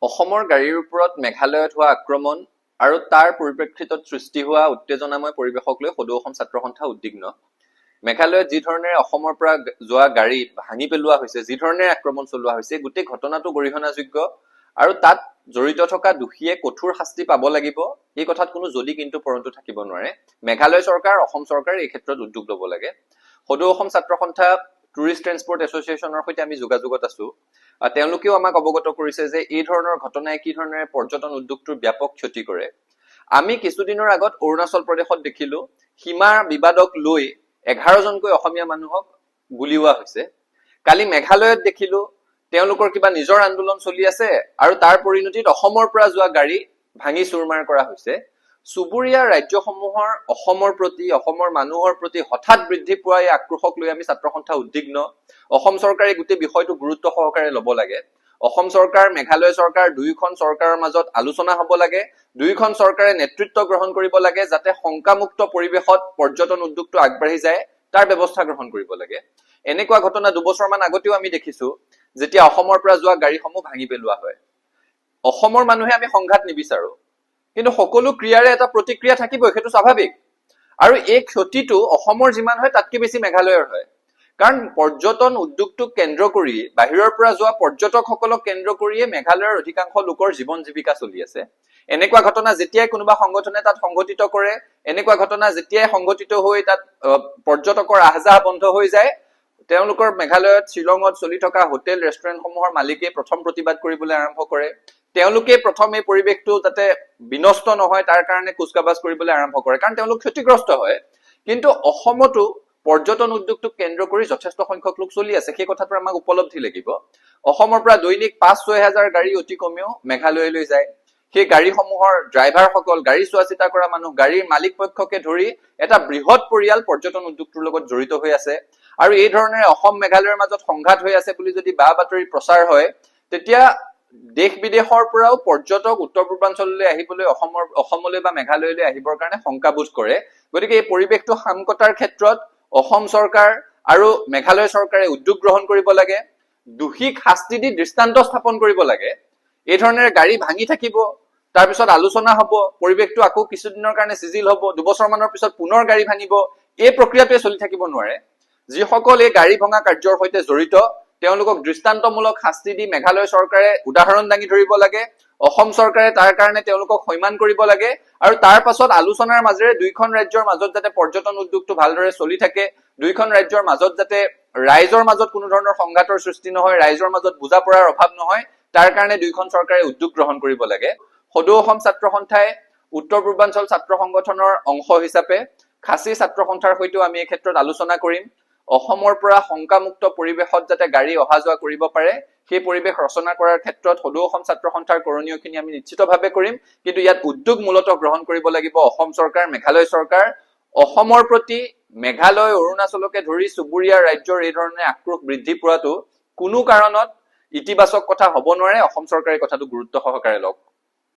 অসমৰ গাড়ীৰ ওপৰত মেঘালয়ত হোৱা আক্ৰমণ আৰু তাৰ পৰিপ্ৰেক্ষিতত সৃষ্টি হোৱা উত্তেজনাময় পৰিৱেশক লৈ সদৌ অসম ছাত্ৰ সন্থা উদ্বিগ্ন। মেঘালয়ত যি ধৰণেৰে অসমৰ পৰা যোৱা গাড়ী ভাঙি পেলোৱা হৈছে, যি ধৰণেৰে আক্ৰমণ চলোৱা হৈছে, গোটেই ঘটনাটো গৰিহণাযোগ্য আৰু তাত জড়িত থকা দোষীয়ে কঠোৰ শাস্তি পাব লাগিব। এই কথাত কোনো যদি কিন্তু পৰন্তু থাকিব নোৱাৰে। মেঘালয় চৰকাৰ, অসম চৰকাৰ এই ক্ষেত্ৰত উদ্যোগ ল'ব লাগে। সদৌ অসম ছাত্ৰ সন্থা টুৰিষ্ট ট্ৰেন্সপৰ্ট এছ'চিয়েশ্যনৰ সৈতে আমি যোগাযোগত আছো। তেওঁলোকেও আমাক অৱগত কৰিছে যে এই ধৰণৰ ঘটনাই কি ধৰণেৰে পৰ্যটন উদ্যোগটোৰ ব্যাপক ক্ষতি কৰে। আমি কিছুদিনৰ আগত অৰুণাচল প্ৰদেশত দেখিলো সীমা বিবাদক লৈ 11জনকৈ অসমীয়া মানুহক গুলীওৱা হৈছে। কালি মেঘালয়ত দেখিলো তেওঁলোকৰ কিবা নিজৰ আন্দোলন চলি আছে আৰু তাৰ পৰিণতিত অসমৰ পৰা যোৱা গাড়ী ভাঙি চুৰমাৰ কৰা হৈছে। চুবুৰীয়া ৰাজ্যসমূহৰ অসমৰ প্ৰতি, অসমৰ মানুহৰ প্ৰতি হঠাৎ বৃদ্ধি পোৱা এই আক্ৰোশক লৈ আমি ছাত্ৰ সন্থা উদ্বিগ্ন। অসম চৰকাৰে গোটেই বিষয়টো গুৰুত্ব সহকাৰে ল'ব লাগে। অসম চৰকাৰ, মেঘালয় চৰকাৰ, দুয়োখন চৰকাৰৰ মাজত আলোচনা হ'ব লাগে। দুয়োখন চৰকাৰে নেতৃত্ব গ্ৰহণ কৰিব লাগে যাতে শংকামুক্ত পৰিৱেশত পৰ্যটন উদ্যোগটো আগবাঢ়ি যায় তাৰ ব্যৱস্থা গ্ৰহণ কৰিব লাগে। এনেকুৱা ঘটনা দুবছৰমান আগতেও আমি দেখিছো যেতিয়া অসমৰ পৰা যোৱা গাড়ীসমূহ ভাঙি পেলোৱা হয়। অসমৰ মানুহে আমি সংঘাত নিবিচাৰো, কিন্তু সকলো ক্ৰিয়াৰে এটা প্ৰতিক্ৰিয়া থাকিবই, সেইটো স্বাভাৱিক। আৰু এই ক্ষতিটো অসমৰ যিমান হয় তাতকৈ বেছি মেঘালয়ৰ হয়। কাৰণ পৰ্যটন উদ্যোগটোক কেন্দ্ৰ কৰি, বাহিৰৰ পৰা যোৱা পৰ্যটকসকলক কেন্দ্ৰ কৰিয়ে মেঘালয়ৰ অধিকাংশ লোকৰ জীৱন জীৱিকা চলি আছে। এনেকুৱা ঘটনা যেতিয়াই কোনোবা সংগঠনে তাত সংঘটিত কৰে, এনেকুৱা ঘটনা যেতিয়াই সংঘটিত হৈ তাত পৰ্যটকৰ আহযাহ বন্ধ হৈ যায়, তেওঁলোকৰ মেঘালয়ত, শ্বিলঙত চলি থকা হোটেল ৰেষ্টুৰেণ্টসমূহৰ মালিকে প্ৰথম প্ৰতিবাদ কৰিবলৈ আৰম্ভ কৰে। তেওঁলোকে প্ৰথম এই পৰিৱেশটো যাতে বিনষ্ট নহয় তাৰ কাৰণে কুচকাবাজ কৰিবলৈ আৰম্ভ কৰে, কাৰণ তেওঁলোক ক্ষতিগ্ৰস্ত হয়। কিন্তু অসমতো পৰ্যটন উদ্যোগটোক কেন্দ্ৰ কৰি যথেষ্ট সংখ্যক লোক চলি আছে, সেই কথাটো আমাক উপলব্ধি লাগিব। অসমৰ পৰা দৈনিক 5-6 হাজাৰ গাড়ী অতি কমেও মেঘালয়লৈ যায়। সেই গাড়ীসমূহৰ ড্ৰাইভাৰসকল, গাড়ী চোৱা চিতা কৰা মানুহ, গাড়ীৰ মালিক পক্ষকে ধৰি এটা বৃহৎ পৰিয়াল পৰ্যটন উদ্যোগটোৰ লগত জড়িত হৈ আছে। আৰু এই ধৰণে অসম মেঘালয়ৰ মাজত সংঘাত হৈ আছে বুলি যদি বা বাতৰি প্ৰচাৰ হয়, তেতিয়া দেশ বিদেশৰ পৰাও পৰ্যটক উত্তৰ পূৰ্বাঞ্চললৈ আহিবলৈ অসমলৈ বা মেঘালয়লৈ আহিবৰ কাৰণে শংকাবোধ কৰে। গতিকে এই পৰিৱেশটো শাম কটাৰ ক্ষেত্ৰত অসম চৰকাৰ আৰু মেঘালয় চৰকাৰে উদ্যোগ গ্ৰহণ কৰিব লাগে। দোষীক শাস্তি দি দৃষ্টান্ত স্থাপন কৰিব লাগে। এই ধৰণেৰে গাড়ী ভাঙি থাকিব, তাৰপিছত আলোচনা হ'ব, পৰিৱেশটো আকৌ কিছুদিনৰ কাৰণে চিজিল হ'ব, দুবছৰমানৰ পিছত পুনৰ গাড়ী ভাঙিব। এই প্ৰক্ৰিয়াটোৱে চলি থাকিব নোৱাৰে। যিসকল এই গাড়ী ভঙা কাৰ্যৰ সৈতে জড়িত তেওঁলোকক দৃষ্টান্তমূলক শাস্তি দি মেঘালয় চৰকাৰে উদাহৰণ দাঙি ধৰিব লাগে। অসম চৰকাৰে তাৰ কাৰণে তেওঁলোকক সন্মান কৰিব লাগে। আৰু তাৰ পাছত আলোচনাৰ মাজেৰে দুইখন ৰাজ্যৰ মাজত যাতে পৰ্যটন উদ্যোগটো ভালদৰে চলি থাকে, দুইখন ৰাজ্যৰ মাজত যাতে ৰাইজৰ মাজত কোনো ধৰণৰ সংঘাতৰ সৃষ্টি নহয়, ৰাইজৰ মাজত বুজা পৰাৰ অভাৱ নহয়, তাৰ কাৰণে দুইখন চৰকাৰে উদ্যোগ গ্ৰহণ কৰিব লাগে। সদৌ অসম ছাত্ৰ সন্থাই উত্তৰ পূৰ্বাঞ্চল ছাত্ৰ সংগঠনৰ অংশ হিচাপে খাচী ছাত্ৰ সন্থাৰ সৈতেও আমি এই ক্ষেত্ৰত আলোচনা কৰিম। অসমৰ পৰা শংকামুক্ত পৰিৱেশত যাতে গাড়ী অহা যোৱা কৰিব পাৰে, সেই পৰিৱেশ ৰচনা কৰাৰ ক্ষেত্ৰত সদৌ অসম ছাত্ৰ সন্থাৰ কৰণীয়খিনি আমি নিশ্চিতভাৱে কৰিম। কিন্তু ইয়াত উদ্যোগ মূলতঃ গ্ৰহণ কৰিব লাগিব অসম চৰকাৰ, মেঘালয় চৰকাৰ। অসমৰ প্ৰতি মেঘালয়, অৰুণাচলকে ধৰি চুবুৰীয়া ৰাজ্যৰ এই ধৰণে আক্ৰোশ বৃদ্ধি পোৱাটো কোনো কাৰণত ইতিবাচক কথা হ'ব নোৱাৰে। অসম চৰকাৰে কথাটো গুৰুত্ব সহকাৰে লওক।